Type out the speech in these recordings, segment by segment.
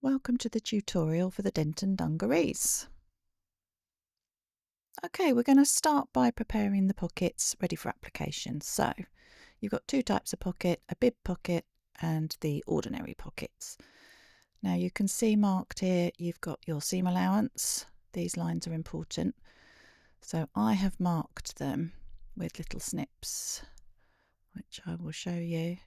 Welcome to the tutorial for the Denton Dungarees. Okay, we're going to start by preparing the pockets ready for application. So you've got two types of pocket, a bib pocket and the ordinary pockets. Now you can see marked here you've got your seam allowance. These lines are important. So I have marked them with little snips, which I will show you.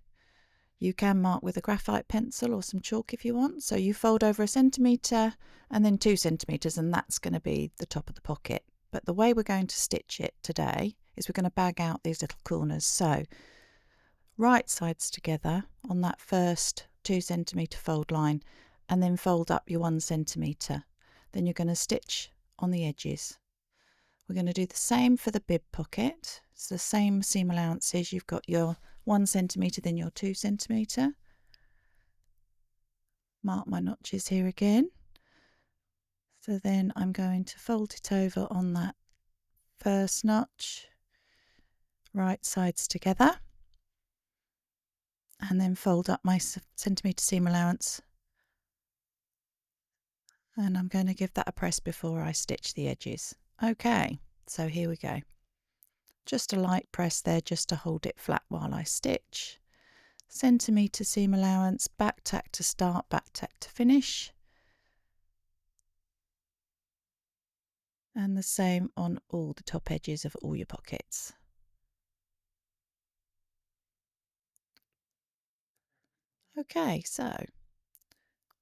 You can mark with a graphite pencil or some chalk if you want. So you fold over 1 centimetre and then 2 centimetres, and that's going to be the top of the pocket. But the way we're going to stitch it today is we're going to bag out these little corners. So right sides together on that first 2 centimetre fold line, and then fold up your 1 centimetre. Then you're going to stitch on the edges. We're going to do the same for the bib pocket. It's the same seam allowances. You've got your 1 centimetre, then your 2 centimetre. Mark my notches here again. So then I'm going to fold it over on that first notch, right sides together, and then fold up my centimetre seam allowance. And I'm going to give that a press before I stitch the edges. Okay, so here we go. Just a light press there just to hold it flat while I stitch. Centimetre seam allowance, back tack to start, back tack to finish. And the same on all the top edges of all your pockets. Okay, so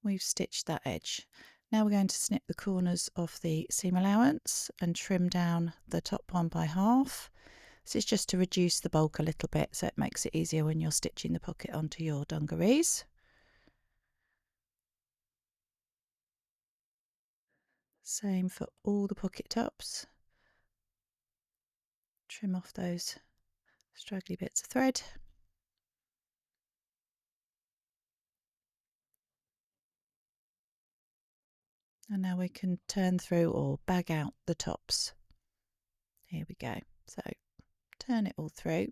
we've stitched that edge. Now we're going to snip the corners of the seam allowance and trim down the top one by half. This is just to reduce the bulk a little bit, so it makes it easier when you're stitching the pocket onto your dungarees. Same for all the pocket tops. Trim off those straggly bits of thread. And now we can turn through or bag out the tops. Here we go. So turn it all through.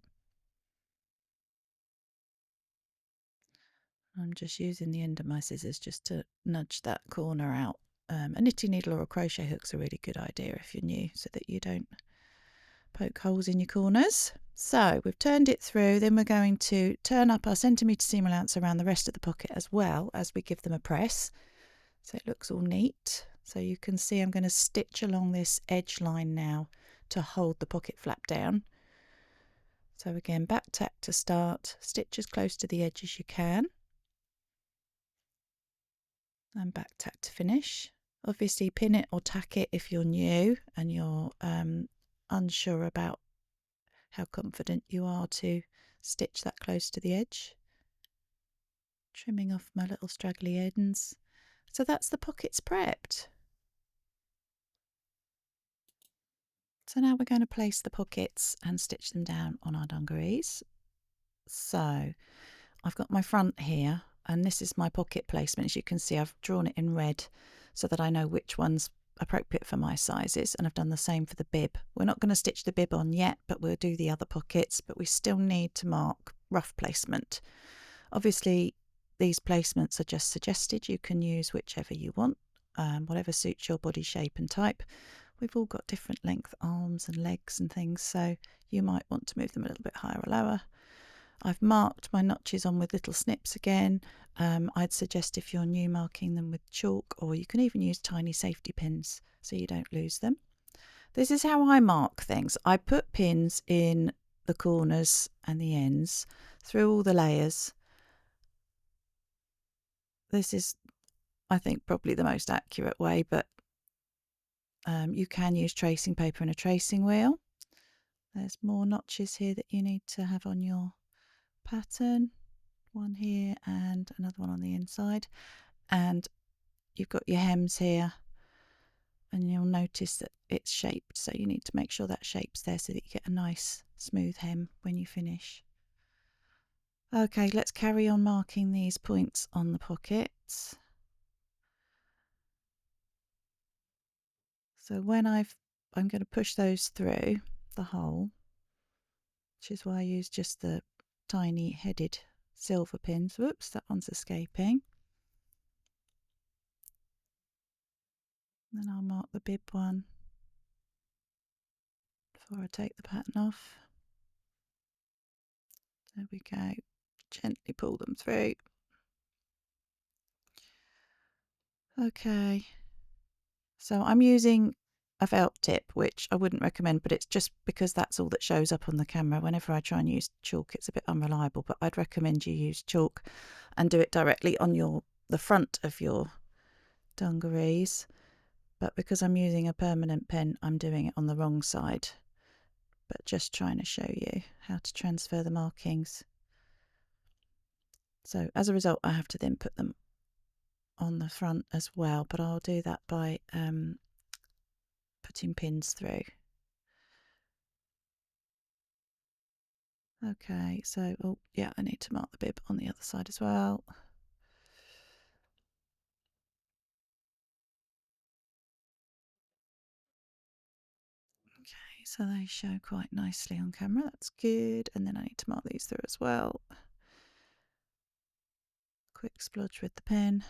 I'm just using the end of my scissors just to nudge that corner out. A knitting needle or a crochet hook's a really good idea if you're new, so that you don't poke holes in your corners. So we've turned it through, then we're going to turn up our centimetre seam allowance around the rest of the pocket as well as we give them a press, so it looks all neat. So you can see I'm going to stitch along this edge line now to hold the pocket flap down. So again, back tack to start, stitch as close to the edge as you can, and back tack to finish. Obviously pin it or tack it if you're new and you're unsure about how confident you are to stitch that close to the edge. Trimming off my little straggly ends. So that's the pockets prepped. So now we're going to place the pockets and stitch them down on our dungarees. So I've got my front here, and this is my pocket placement. As you can see, I've drawn it in red so that I know which one's appropriate for my sizes, and I've done the same for the bib. We're not going to stitch the bib on yet, but we'll do the other pockets, but we still need to mark rough placement. Obviously these placements are just suggested. You can use whichever you want, whatever suits your body shape and type. We've all got different length arms and legs and things, so you might want to move them a little bit higher or lower. I've marked my notches on with little snips again. I'd suggest if you're new marking them with chalk, or you can even use tiny safety pins so you don't lose them. This is how I mark things. I put pins in the corners and the ends through all the layers. This is, I think, probably the most accurate way, but you can use tracing paper and a tracing wheel. There's more notches here that you need to have on your pattern. One here and another one on the inside, and you've got your hems here, and you'll notice that it's shaped, so you need to make sure that shape's there so that you get a nice smooth hem when you finish. Okay, let's carry on marking these points on the pockets. So when I'm going to push those through the hole, which is why I use just the tiny headed silver pins. Whoops, that one's escaping. Then I'll mark the bib one before I take the pattern off. There we go. Gently pull them through. Okay. So I'm using a felt tip, which I wouldn't recommend, but it's just because that's all that shows up on the camera. Whenever I try and use chalk, it's a bit unreliable, but I'd recommend you use chalk and do it directly on the front of your dungarees. But because I'm using a permanent pen, I'm doing it on the wrong side. But just trying to show you how to transfer the markings. So as a result, I have to then put them on the front as well, but I'll do that by putting pins through. Okay, so, oh yeah, I need to mark the bib on the other side as well. Okay, so they show quite nicely on camera, that's good. And then I need to mark these through as well. Quick splodge with the pen.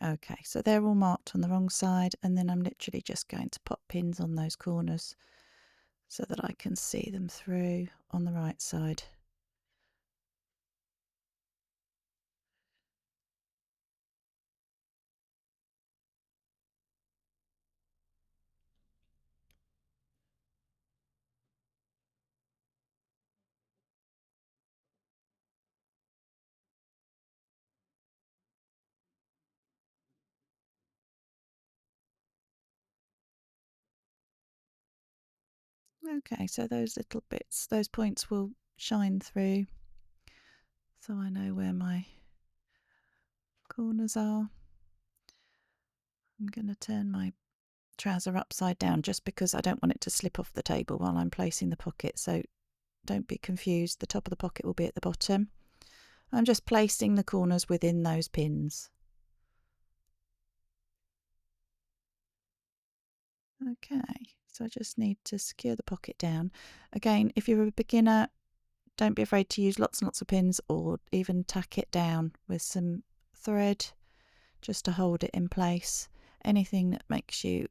Okay, so they're all marked on the wrong side, and then I'm literally just going to pop pins on those corners so that I can see them through on the right side. Okay, so those little bits, those points will shine through, so I know where my corners are. I'm going to turn my trouser upside down just because I don't want it to slip off the table while I'm placing the pocket, so don't be confused, the top of the pocket will be at the bottom. I'm just placing the corners within those pins. Okay, so I just need to secure the pocket down. Again, if you're a beginner, don't be afraid to use lots and lots of pins, or even tack it down with some thread just to hold it in place. Anything that makes you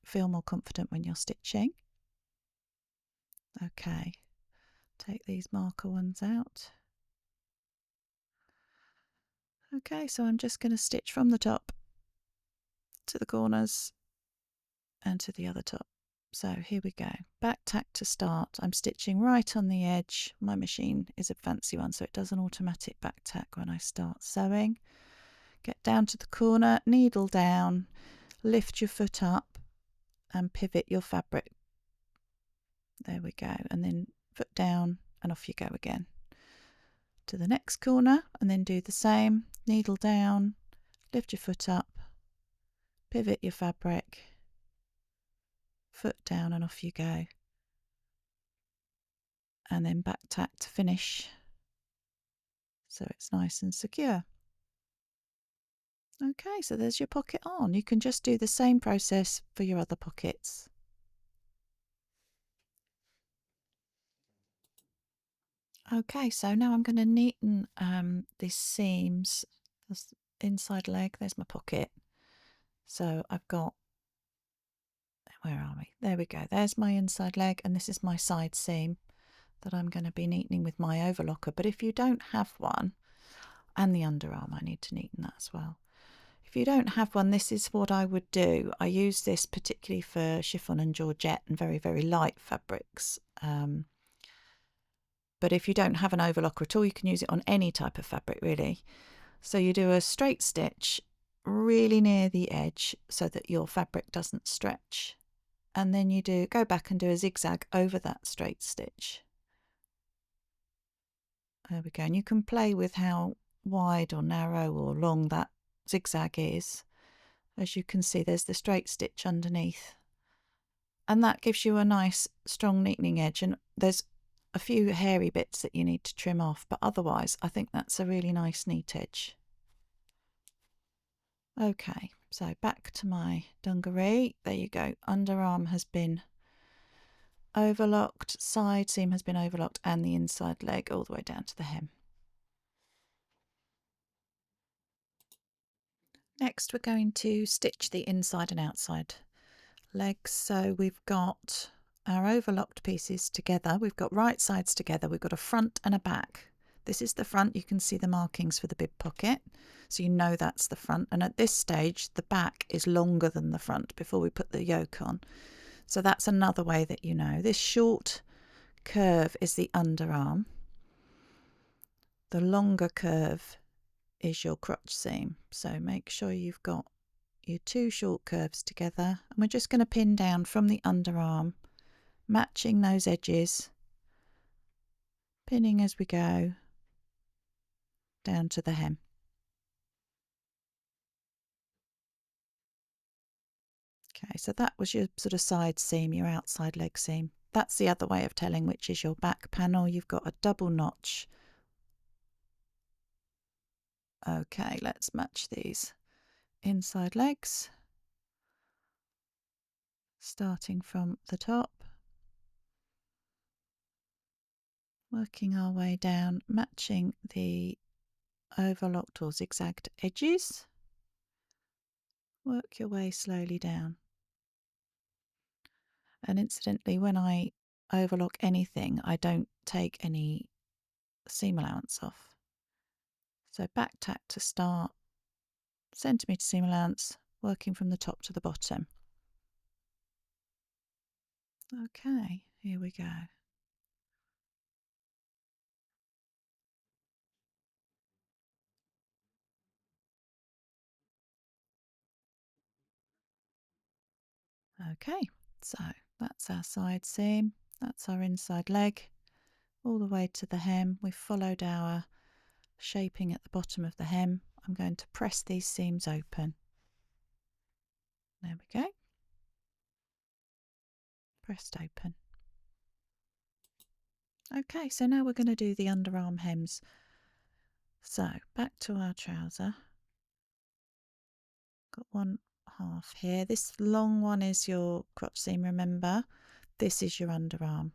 feel more confident when you're stitching. Okay, take these marker ones out. Okay, so I'm just going to stitch from the top to the corners and to the other top. So here we go. Back tack to start. I'm stitching right on the edge. My machine is a fancy one, so it does an automatic back tack when I start sewing. Get down to the corner, needle down, lift your foot up and pivot your fabric. There we go. And then foot down and off you go again. To the next corner and then do the same. Needle down, lift your foot up, pivot your fabric, foot down and off you go. And then back tack to finish, so it's nice and secure. Okay, so there's your pocket on. You can just do the same process for your other pockets. Okay, so now I'm going to neaten these seams. This inside leg, there's my pocket. So I've got, where are we? There we go. There's my inside leg, and this is my side seam that I'm going to be neatening with my overlocker. But if you don't have one, and the underarm, I need to neaten that as well. If you don't have one, this is what I would do. I use this particularly for chiffon and georgette and very, very light fabrics. But if you don't have an overlocker at all, you can use it on any type of fabric, really. So you do a straight stitch really near the edge so that your fabric doesn't stretch. And then you go back and do a zigzag over that straight stitch. There we go. And you can play with how wide or narrow or long that zigzag is. As you can see, there's the straight stitch underneath. And that gives you a nice strong neatening edge. And there's a few hairy bits that you need to trim off, but otherwise I think that's a really nice neat edge. Okay, so back to my dungaree. There you go. Underarm has been overlocked, side seam has been overlocked, and the inside leg all the way down to the hem. Next we're going to stitch the inside and outside legs. So we've got our overlocked pieces together, we've got right sides together, we've got a front and a back. This is the front, you can see the markings for the bib pocket, so you know that's the front, and at this stage the back is longer than the front before we put the yoke on. So that's another way that you know. This short curve is the underarm, the longer curve is your crotch seam. So make sure you've got your two short curves together, and we're just going to pin down from the underarm, matching those edges, pinning as we go down to the hem. Okay, so that was your sort of side seam, your outside leg seam. That's the other way of telling which is your back panel. You've got a double notch. Okay, let's match these inside legs, starting from the top, working our way down, matching the overlocked or zigzagged edges. Work your way slowly down. And incidentally, when I overlock anything, I don't take any seam allowance off. So back tack to start, centimetre seam allowance, working from the top to the bottom. Okay, here we go. Okay, so that's our side seam, that's our inside leg, all the way to the hem. We've followed our shaping at the bottom of the hem. I'm going to press these seams open. There we go. Pressed open. Okay, so now we're going to do the underarm hems. So back to our trouser. Got one half here. This long one is your crotch seam, remember. This is your underarm.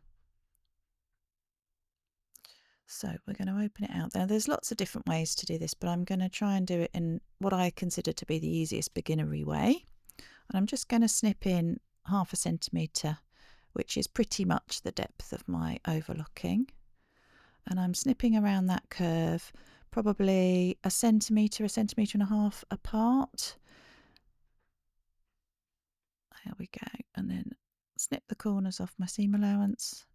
So we're going to open it out there. There's lots of different ways to do this, but I'm going to try and do it in what I consider to be the easiest beginnery way. And I'm just going to snip in 1/2 centimetre, which is pretty much the depth of my overlocking. And I'm snipping around that curve, probably a centimetre and a half apart. There we go. And then snip the corners off my seam allowance.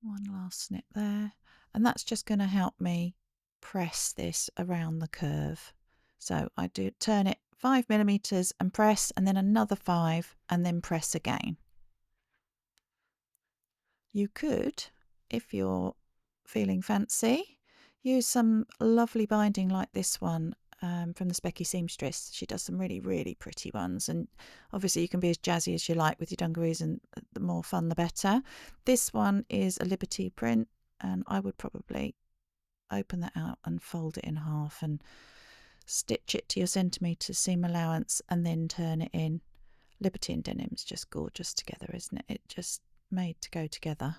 One last snip there. And that's just going to help me press this around the curve. So I do turn it 5 mm and press, and then another 5, and then press again. You could, if you're feeling fancy, use some lovely binding like this one from the Sussex Seamstress. She does some really, really pretty ones, and obviously you can be as jazzy as you like with your dungarees, and the more fun the better. This one is a Liberty print, and I would probably open that out and fold it in half and stitch it to your centimetre seam allowance and then turn it in. Liberty and denim's just gorgeous together, isn't it? It just made to go together.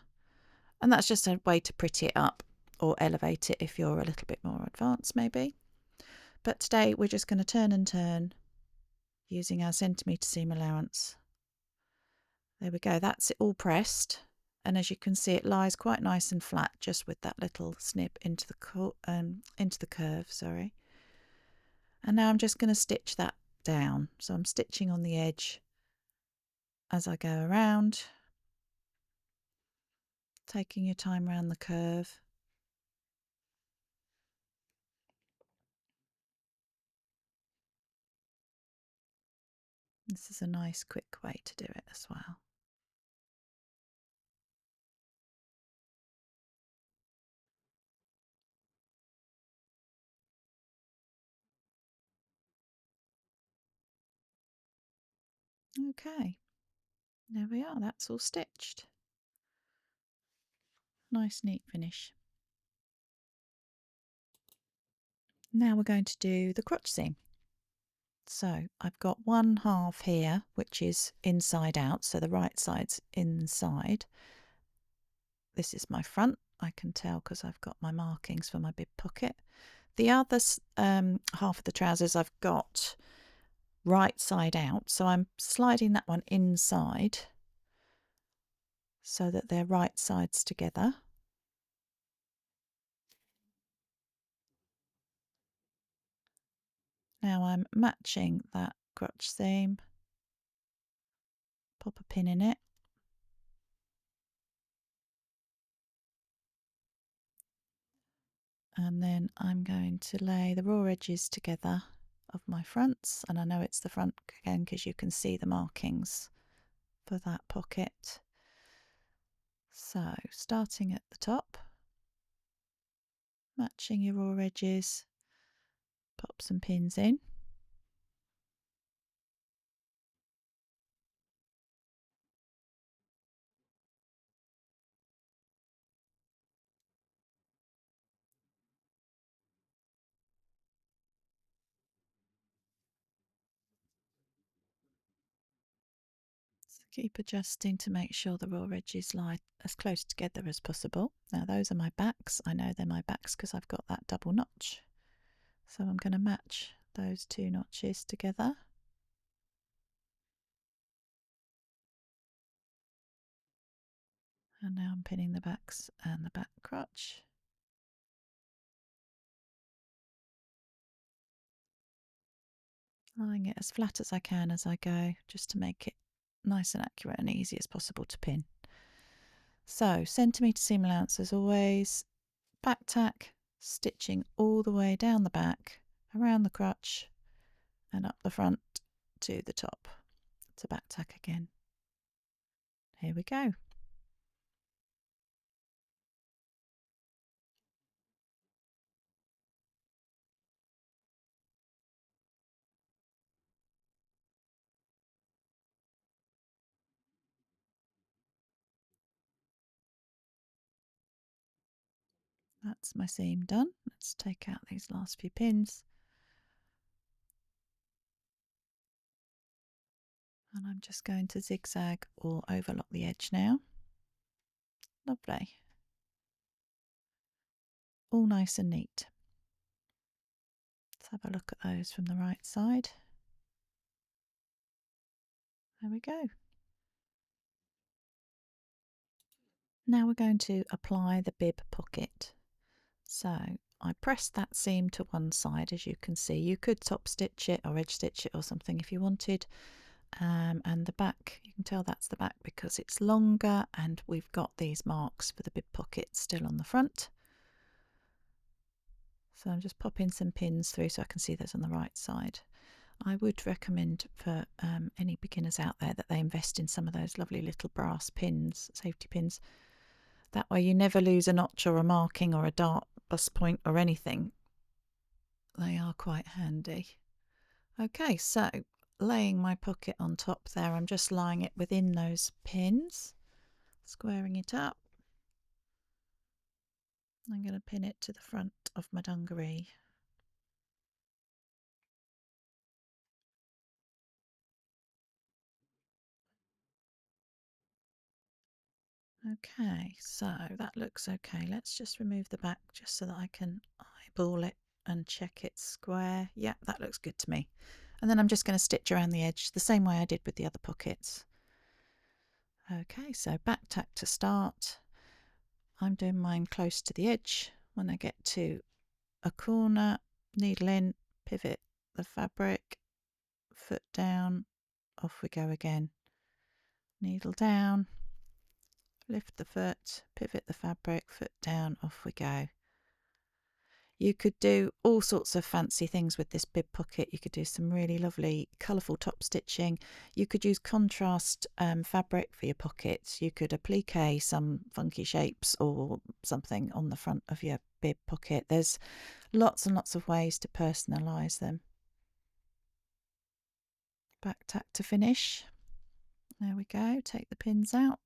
And that's just a way to pretty it up or elevate it if you're a little bit more advanced maybe. But today we're just going to turn and turn using our centimetre seam allowance. There we go, that's it all pressed. And as you can see, it lies quite nice and flat just with that little snip into the curve, sorry. And now I'm just going to stitch that down. So I'm stitching on the edge as I go around, taking your time around the curve. This is a nice quick way to do it as well. Okay, there we are, that's all stitched. Nice neat finish. Now we're going to do the crotch seam. So I've got one half here, which is inside out, so the right side's inside. This is my front, I can tell because I've got my markings for my bib pocket. The other half of the trousers I've got right side out, so I'm sliding that one inside so that they're right sides together. Now I'm matching that crotch seam, pop a pin in it, and then I'm going to lay the raw edges together of my fronts, and I know it's the front again because you can see the markings for that pocket. So starting at the top, matching your raw edges, pop some pins in. So keep adjusting to make sure the raw edges lie as close together as possible. Now those are my backs. I know they're my backs because I've got that double notch. So I'm going to match those two notches together. And now I'm pinning the backs and the back crotch. Lying it as flat as I can as I go, just to make it nice and accurate and easy as possible to pin. So centimetre seam allowance as always, back tack, stitching all the way down the back, around the crotch and up the front to the top. To back tack again. Here we go. That's my seam done. Let's take out these last few pins. And I'm just going to zigzag or overlock the edge now. Lovely. All nice and neat. Let's have a look at those from the right side. There we go. Now we're going to apply the bib pocket. So I pressed that seam to one side, as you can see. You could top stitch it or edge stitch it or something if you wanted. And the back, you can tell that's the back because it's longer and we've got these marks for the bib pocket still on the front. So I'm just popping some pins through so I can see those on the right side. I would recommend for any beginners out there that they invest in some of those lovely little brass pins, safety pins. That way you never lose a notch or a marking or a dart, bust point or anything. They are quite handy. Okay, so laying my pocket on top there, I'm just lying it within those pins, squaring it up. I'm going to pin it to the front of my dungaree. Okay, so that looks okay. Let's just remove the back just so that I can eyeball it and check it's square. Yeah, that looks good to me. And then I'm just going to stitch around the edge the same way I did with the other pockets. Okay, so back tack to start. I'm doing mine close to the edge. When I get to a corner, needle in, pivot the fabric, foot down, off we go again. Needle down, lift the foot, pivot the fabric, foot down, off we go. You could do all sorts of fancy things with this bib pocket. You could do some really lovely colourful top stitching. You could use contrast fabric for your pockets. You could applique some funky shapes or something on the front of your bib pocket. There's lots and lots of ways to personalise them. Back tack to finish. There we go. Take the pins out.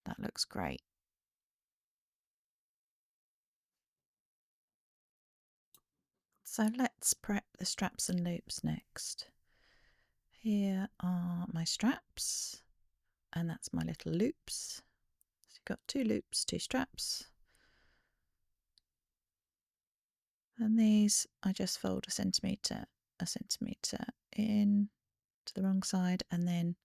That looks great. So let's prep the straps and loops next. Here are my straps, and that's my little loops. So you've got 2 loops, 2 straps. And these I just fold a centimetre in to the wrong side, and then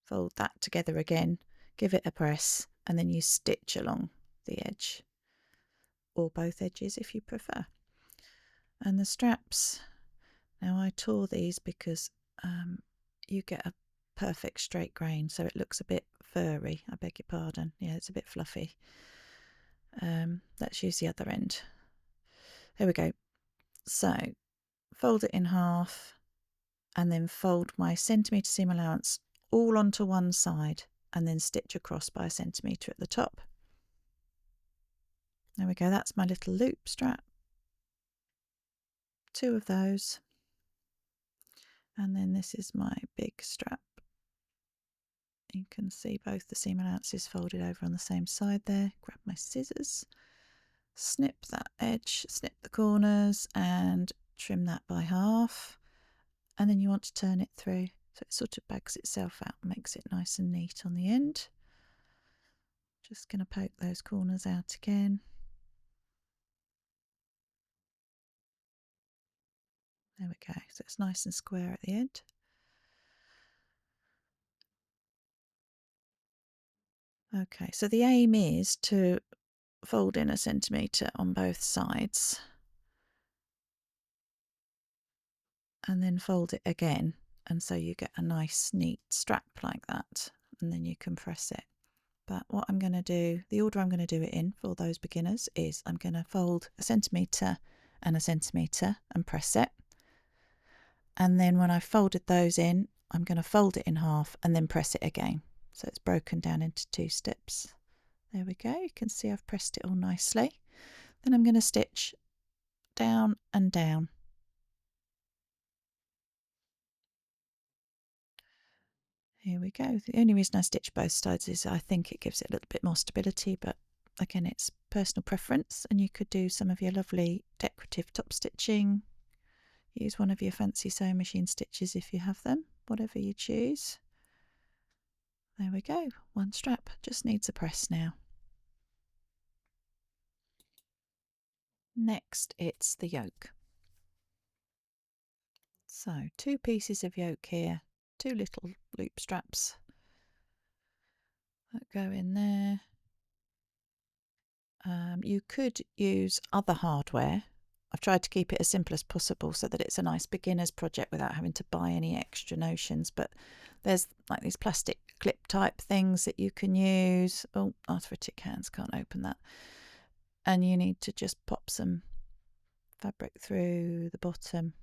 fold that together again, give it a press, and then you stitch along the edge, or both edges if you prefer. And the straps, now I tore these because you get a perfect straight grain, so it looks a bit furry, I beg your pardon. Yeah, it's a bit fluffy. Let's use the other end. There we go. So fold it in half, and then fold my centimetre seam allowance all onto one side, and then stitch across by a centimetre at the top. There we go, that's my little loop strap. 2 of those. And then this is my big strap. You can see both the seam allowances folded over on the same side there. Grab my scissors, snip that edge, snip the corners, and trim that by half. And then you want to turn it through so it sort of bags itself out and makes it nice and neat on the end. Just going to poke those corners out again. There we go, so it's nice and square at the end. Okay, so the aim is to fold in a centimetre on both sides and then fold it again, and so you get a nice neat strap like that, and then you can press it. But what I'm going to do, the order I'm going to do it in for those beginners is I'm going to fold a centimetre and a centimetre and press it, and then when I've folded those in, I'm going to fold it in half and then press it again, so it's broken down into 2 steps. There we go, you can see I've pressed it all nicely. Then I'm going to stitch down and down. Here we go. The only reason I stitch both sides is I think it gives it a little bit more stability, but again, it's personal preference, and you could do some of your lovely decorative top stitching. Use one of your fancy sewing machine stitches if you have them, whatever you choose. There we go, one strap, just needs a press now. Next, it's the yoke. So 2 pieces of yoke here, 2 little loop straps that go in there. You could use other hardware. I've tried to keep it as simple as possible so that it's a nice beginner's project without having to buy any extra notions, but there's like these plastic clip type things that you can use. Oh, arthritic hands, can't open that. And you need to just pop some fabric through the bottom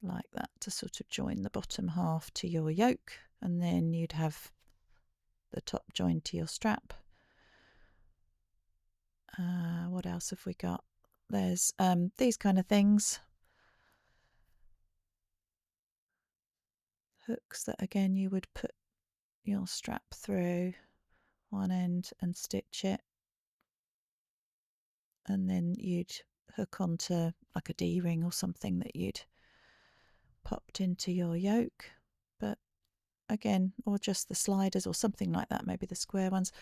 like that to sort of join the bottom half to your yoke, and then you'd have the top joined to your strap. What else have we got? There's these kind of things, hooks that again you would put your strap through one end and stitch it, and then you'd hook onto like a D-ring or something that you'd popped into your yoke. But again, or just the sliders or something like that, maybe the square ones.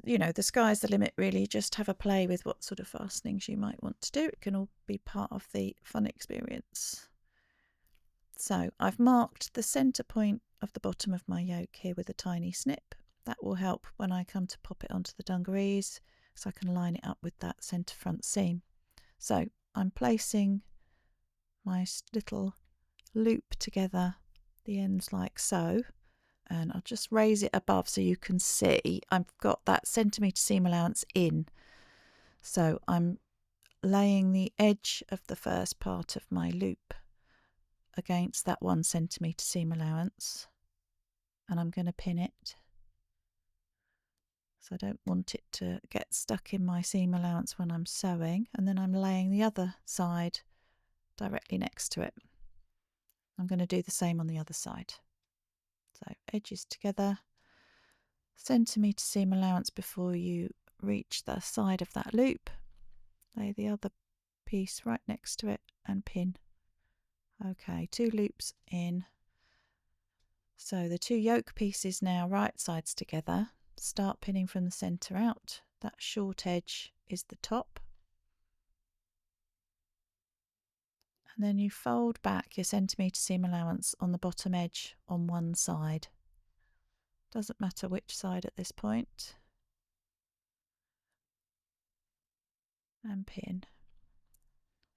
You know, the sky's the limit really. Just have a play with what sort of fastenings you might want to do. It can all be part of the fun experience. So I've marked the centre point of the bottom of my yoke here with a tiny snip. That will help when I come to pop it onto the dungarees, so I can line it up with that centre front seam. So I'm placing my little loop together, the ends like so, and I'll just raise it above so you can see I've got that centimetre seam allowance in. So I'm laying the edge of the first part of my loop against that 1 centimetre seam allowance, and I'm going to pin it. So I don't want it to get stuck in my seam allowance when I'm sewing, and then I'm laying the other side directly next to it. I'm going to do the same on the other side. So edges together, centimetre seam allowance before you reach the side of that loop. Lay the other piece right next to it and pin. Okay, 2 loops in. So the 2 yoke pieces now right sides together. Start pinning from the centre out. That short edge is the top. And then you fold back your centimetre seam allowance on the bottom edge on one side. Doesn't matter which side at this point. And pin.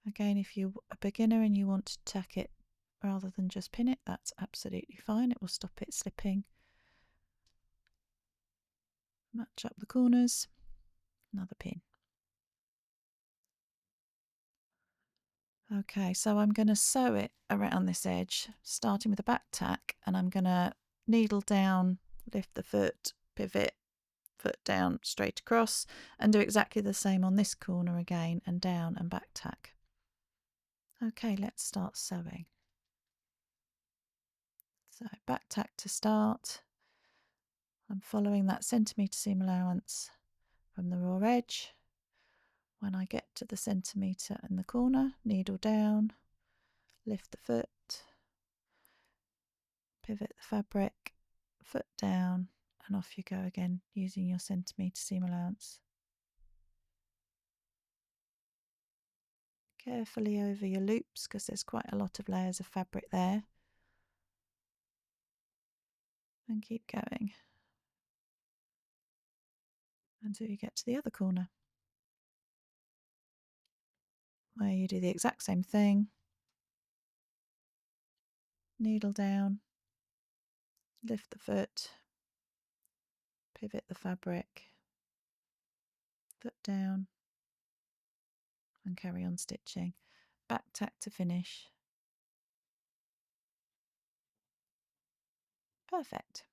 Again, if you're a beginner and you want to tack it rather than just pin it, that's absolutely fine. It will stop it slipping. Match up the corners. Another pin. Okay, so I'm going to sew it around this edge, starting with a back tack, and I'm going to needle down, lift the foot, pivot, foot down, straight across, and do exactly the same on this corner again, and down and back tack. Okay, let's start sewing. So back tack to start. I'm following that centimetre seam allowance from the raw edge. When I get to the centimetre in the corner, needle down, lift the foot, pivot the fabric, foot down, and off you go again using your centimetre seam allowance. Carefully over your loops because there's quite a lot of layers of fabric there. And keep going until you get to the other corner, where you do the exact same thing. Needle down, lift the foot, pivot the fabric, foot down, and carry on stitching. Back tack to finish. Perfect.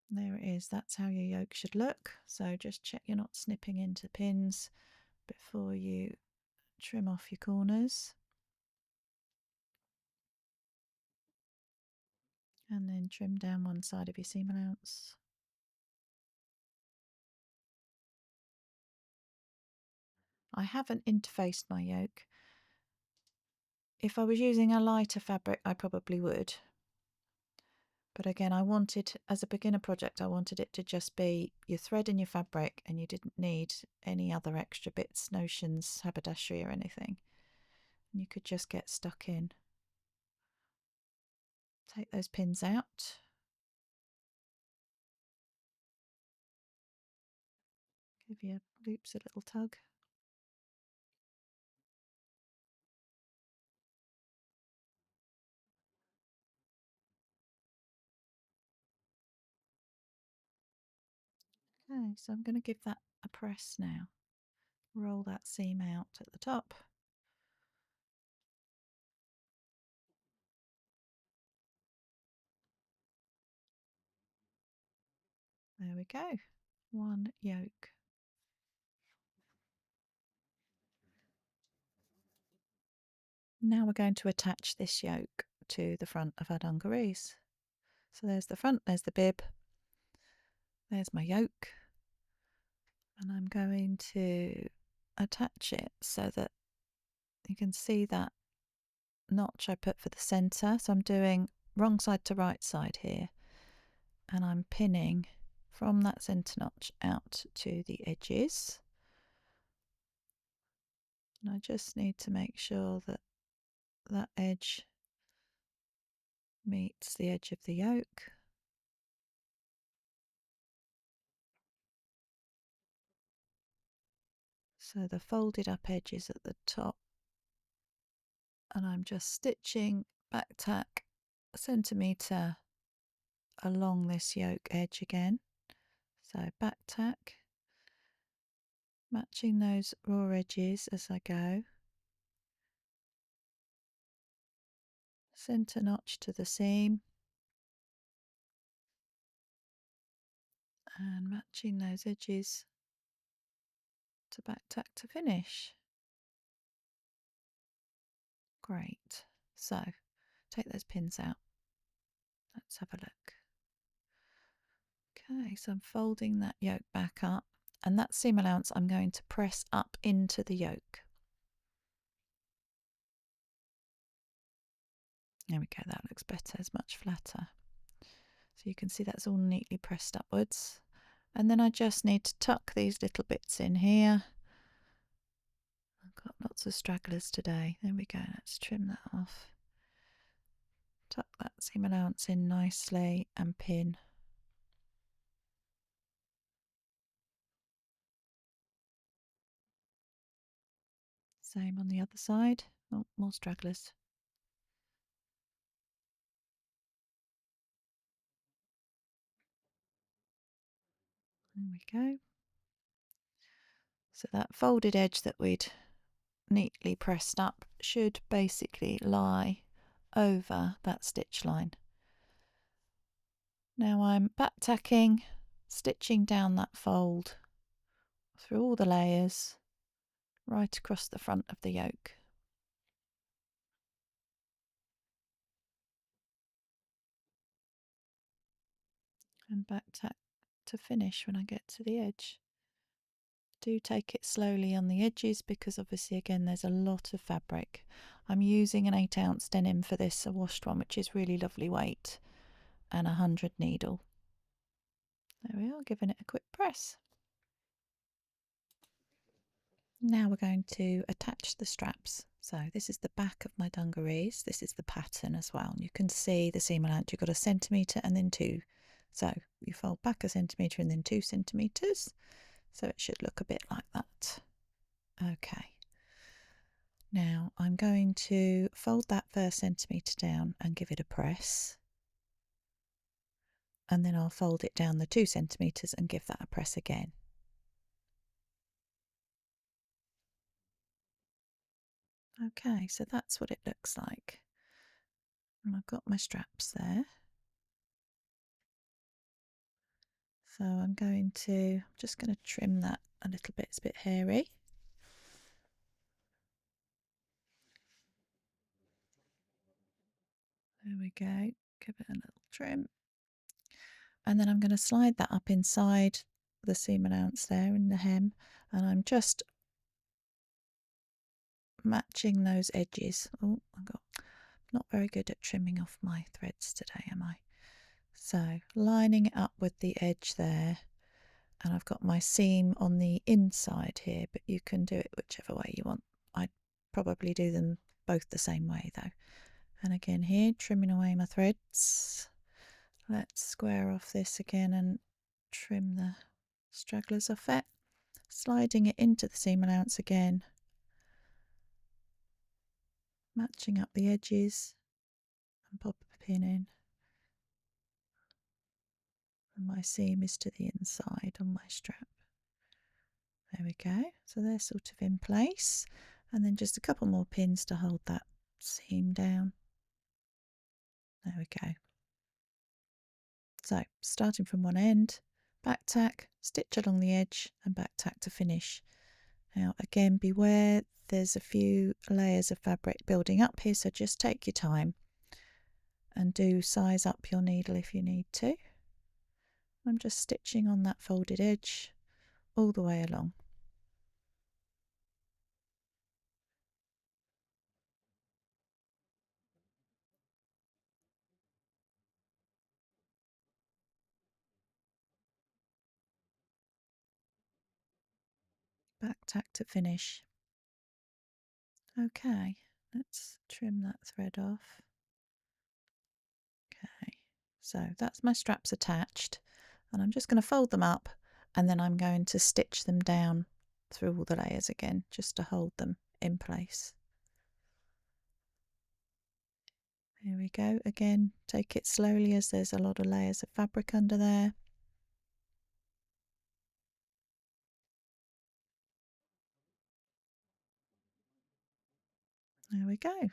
There it is. That's how your yoke should look. So just check you're not snipping into pins before you trim off your corners. And then trim down one side of your seam allowance. I haven't interfaced my yoke. If I was using a lighter fabric, I probably would. But again, I wanted, as a beginner project, I wanted it to just be your thread and your fabric, and you didn't need any other extra bits, notions, haberdashery or anything. And you could just get stuck in. Take those pins out. Give your loops a little tug. Okay, so I'm going to give that a press now. Roll that seam out at the top. There we go. One yoke. Now we're going to attach this yoke to the front of our dungarees. So there's the front, there's the bib, there's my yoke, and I'm going to attach it so that you can see that notch I put for the centre. So I'm doing wrong side to right side here, and I'm pinning from that centre notch out to the edges. And I just need to make sure that that edge meets the edge of the yoke. So the folded up edge is at the top, and I'm just stitching back tack a centimetre along this yoke edge again. So back tack, matching those raw edges as I go. Centre notch to the seam, and matching those edges to back tack to finish. Great. So take those pins out. Let's have a look. Okay, so I'm folding that yoke back up, and that seam allowance I'm going to press up into the yoke. There we go, that looks better, it's much flatter. So you can see that's all neatly pressed upwards. And then I just need to tuck these little bits in here. I've got lots of stragglers today. There we go, let's trim that off. Tuck that seam allowance in nicely and pin. Same on the other side. Oh, more stragglers. There we go. So that folded edge that we'd neatly pressed up should basically lie over that stitch line. Now I'm back tacking, stitching down that fold through all the layers right across the front of the yoke. And back tack to finish when I get to the edge. Do take it slowly on the edges because obviously again there's a lot of fabric. I'm using an 8-ounce denim for this, a washed one, which is really lovely weight, and 100 needle. There we are, giving it a quick press. Now we're going to attach the straps. So this is the back of my dungarees. This is the pattern as well. And you can see the seam allowance. You've got 1 centimetre and then 2. So you fold back 1 centimetre and then 2 centimetres. So it should look a bit like that. Okay. Now I'm going to fold that first centimetre down and give it a press. And then I'll fold it down the 2 centimetres and give that a press again. Okay, so that's what it looks like. And I've got my straps there. So I'm just going to trim that a little bit, it's a bit hairy. There we go, give it a little trim. And then I'm going to slide that up inside the seam allowance there in the hem. And I'm just matching those edges. Oh, I'm not very good at trimming off my threads today, am I? So lining it up with the edge there, and I've got my seam on the inside here, but you can do it whichever way you want. I'd probably do them both the same way though. And again here, trimming away my threads. Let's square off this again and trim the stragglers off it. Sliding it into the seam allowance again, matching up the edges and pop a pin in. And my seam is to the inside on my strap. There we go. So they're sort of in place. And then just a couple more pins to hold that seam down. There we go. So starting from one end, back tack, stitch along the edge and back tack to finish. Now again, beware, there's a few layers of fabric building up here, so just take your time and do size up your needle if you need to. I'm just stitching on that folded edge all the way along. Back tack to finish. Okay, let's trim that thread off. Okay, so that's my straps attached, and I'm just going to fold them up and then I'm going to stitch them down through all the layers again just to hold them in place. Here we go again, take it slowly as there's a lot of layers of fabric under there. There we go.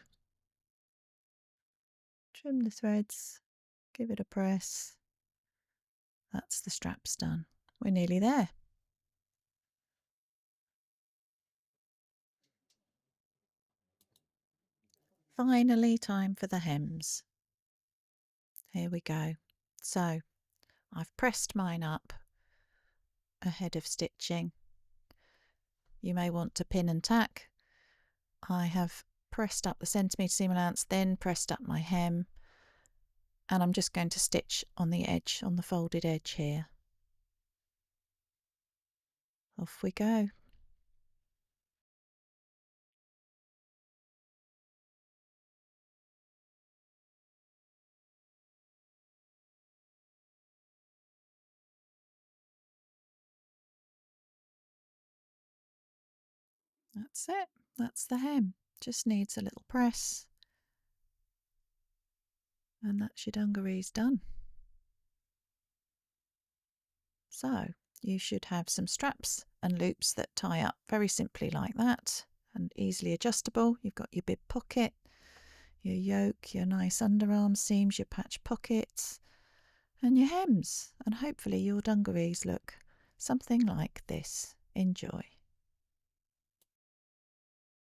Trim the threads, give it a press. That's the straps done. We're nearly there. Finally, time for the hems. Here we go. So I've pressed mine up ahead of stitching. You may want to pin and tack. I have pressed up the centimetre seam allowance, then pressed up my hem, and I'm just going to stitch on the edge, on the folded edge here. Off we go. That's it. That's the hem. Just needs a little press. And that's your dungarees done. So you should have some straps and loops that tie up very simply like that and easily adjustable. You've got your bib pocket, your yoke, your nice underarm seams, your patch pockets and your hems, and hopefully your dungarees look something like this. Enjoy.